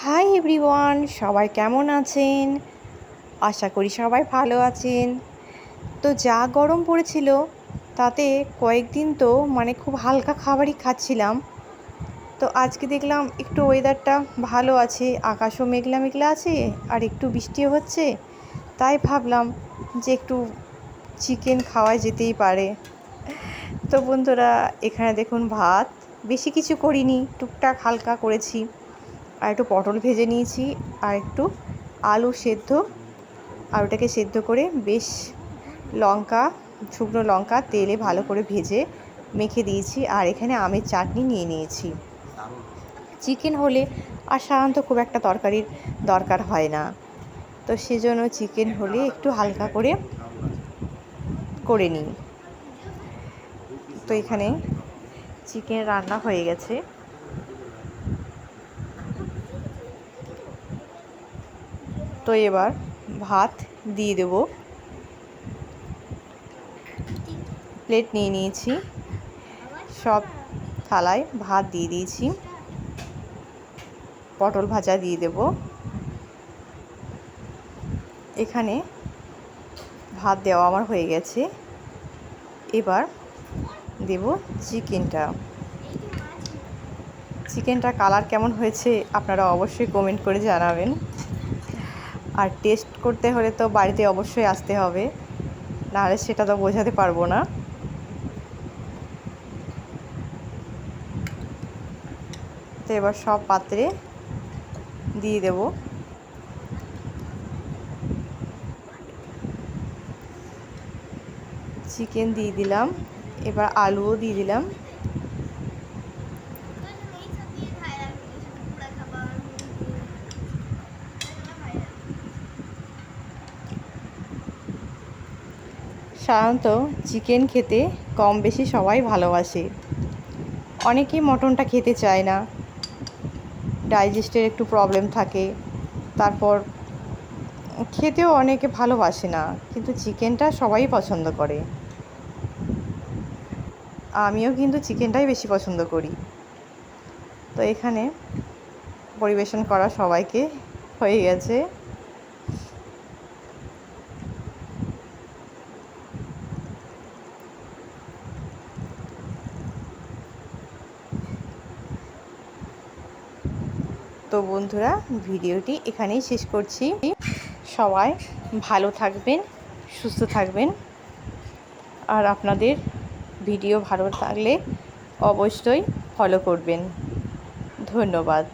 Hi everyone, সবাই কেমন আছেন? আশা করি সবাই ভালো আছেন। তো যা গরম পড়েছিল তাতে কয়েকদিন তো খুব হালকা খাবারই খাচ্ছিলাম। তো আজকে দেখলাম একটু ওয়েদারটা ভালো আছে, আকাশও মেঘলা মেঘলা আছে আর একটু বৃষ্টিও হচ্ছে। তাই ভাবলাম যে একটু চিকেন খাওয়া যেতেই পারে। তো বন্ধুরা, এখানে দেখুন ভাত, বেশি কিছু করিনি, টুকটাক হালকা করেছি। আর একটু পটল ভেজে নিয়েছি আর একটু আলু সেদ্ধ। আলুটাকে সেদ্ধ করে বেশ শুকনো লঙ্কা তেলে ভালো করে ভেজে মেখে দিয়েছি। আর এখানে আমের চাটনি নিয়ে নিয়েছি। চিকেন হলে আর সাধারণত খুব একটা তরকারির দরকার হয় না, তো সেজন্য চিকেন হলে একটু হালকা করে নিই। তো এখানে চিকেন রান্না হয়ে গেছে। তো এবার ভাত দিয়ে দেব। প্লেট নিয়ে নিয়েছি, সব থালায় ভাত দিয়ে দিয়েছি। পটল ভাজা দিয়ে দেব। এখানে ভাত দেওয়া আমার হয়ে গেছে। এবার দেব চিকেনটা কালার কেমন হয়েছে আপনারা অবশ্যই কমেন্ট করে জানাবেন। আর টেস্ট করতে হলে তো বাড়িতে অবশ্যই আসতে হবে, নাহলে সেটা তো বোঝাতে পারবো না। তো এবার সব পাত্রে দিয়ে দেব। চিকেন দিয়ে দিলাম, এবার আলুও দিয়ে দিলাম। সাধারণত চিকেন খেতে কম বেশি সবাই ভালোবাসে। অনেকেই মটনটা খেতে চায় না, ডাইজেস্টের একটু প্রবলেম থাকে, তারপর খেতেও অনেকে ভালোবাসে না, কিন্তু চিকেনটা সবাই পছন্দ করে। আমিও কিন্তু চিকেনটাই বেশি পছন্দ করি। তো এখানে পরিবেশন করা সবাইকে হয়ে গেছে। তো বন্ধুরা, ভিডিওটি এখানেই শেষ করছি। সবাই ভালো থাকবেন, সুস্থ থাকবেন। আর আপনাদের ভিডিও ভালো লাগলে অবশ্যই ফলো করবেন। ধন্যবাদ।